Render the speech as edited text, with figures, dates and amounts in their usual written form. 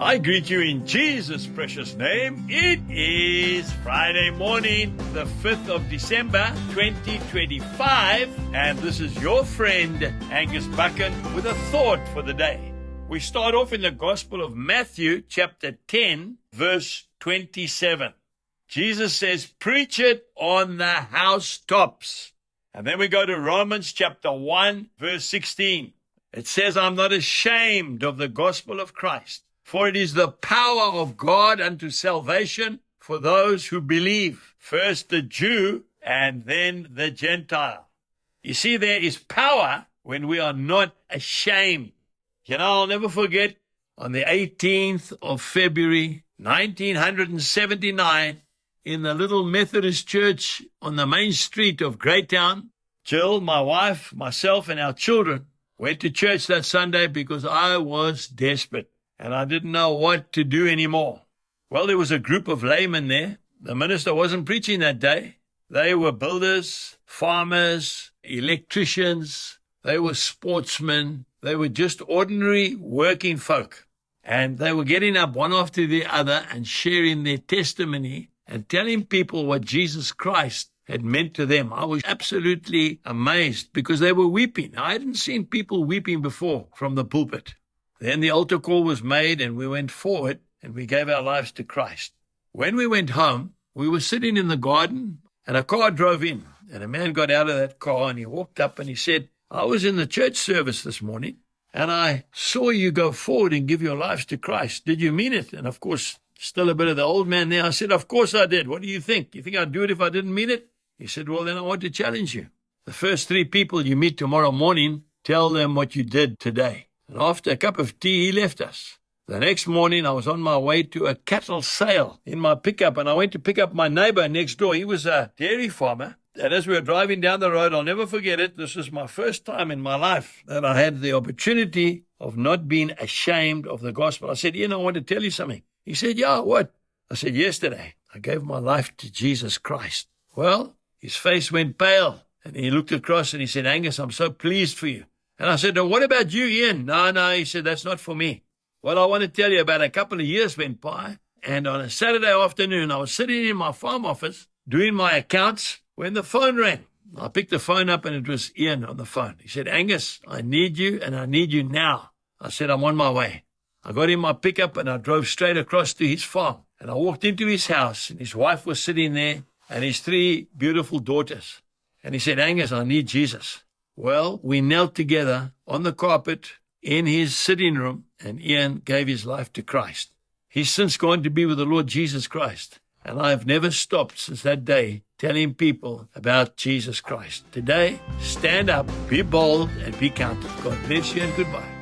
I greet you in Jesus' precious name. It is Friday morning, the 5th of December, 2025, and this is your friend, Angus Buchan, with a thought for the day. We start off in the Gospel of Matthew, chapter 10, verse 27. Jesus says, preach it on the housetops. And then we go to Romans chapter 1, verse 16. It says, I'm not ashamed of the gospel of Christ, for it is the power of God unto salvation for those who believe, first the Jew and then the Gentile. You see, there is power when we are not ashamed. You know, I'll never forget, on the 18th of February, 1979, in the little Methodist church on the main street of Greytown, Jill, my wife, myself, and our children went to church that Sunday because I was desperate and I didn't know what to do anymore. Well, there was a group of laymen there. The minister wasn't preaching that day. They were builders, farmers, electricians. They were sportsmen. They were just ordinary working folk. And they were getting up one after the other and sharing their testimony and telling people what Jesus Christ had meant to them. I was absolutely amazed because they were weeping. I hadn't seen people weeping before from the pulpit. Then the altar call was made and we went forward and we gave our lives to Christ. When we went home, we were sitting in the garden and a car drove in and a man got out of that car and he walked up and he said, I was in the church service this morning and I saw you go forward and give your lives to Christ. Did you mean it? And of course, still a bit of the old man there. I said, of course I did. What do you think? You think I'd do it if I didn't mean it? He said, well, then I want to challenge you. The first 3 people you meet tomorrow morning, tell them what you did today. And after a cup of tea, he left us. The next morning, I was on my way to a cattle sale in my pickup, and I went to pick up my neighbor next door. He was a dairy farmer. And as we were driving down the road, I'll never forget it. This is my first time in my life that I had the opportunity of not being ashamed of the gospel. I said, Ian, I want to tell you something. He said, yeah, what? I said, yesterday, I gave my life to Jesus Christ. Well, his face went pale, and he looked across and he said, Angus, I'm so pleased for you. And I said, oh, what about you, Ian? No, he said, that's not for me. Well, I want to tell you about a couple of years went by, and on a Saturday afternoon, I was sitting in my farm office doing my accounts when the phone rang. I picked the phone up, and it was Ian on the phone. He said, Angus, I need you, and I need you now. I said, I'm on my way. I got in my pickup and I drove straight across to his farm. And I walked into his house and his wife was sitting there and his 3 beautiful daughters. And he said, Angus, I need Jesus. Well, we knelt together on the carpet in his sitting room and Ian gave his life to Christ. He's since gone to be with the Lord Jesus Christ. And I've never stopped since that day telling people about Jesus Christ. Today, stand up, be bold, and be counted. God bless you and goodbye.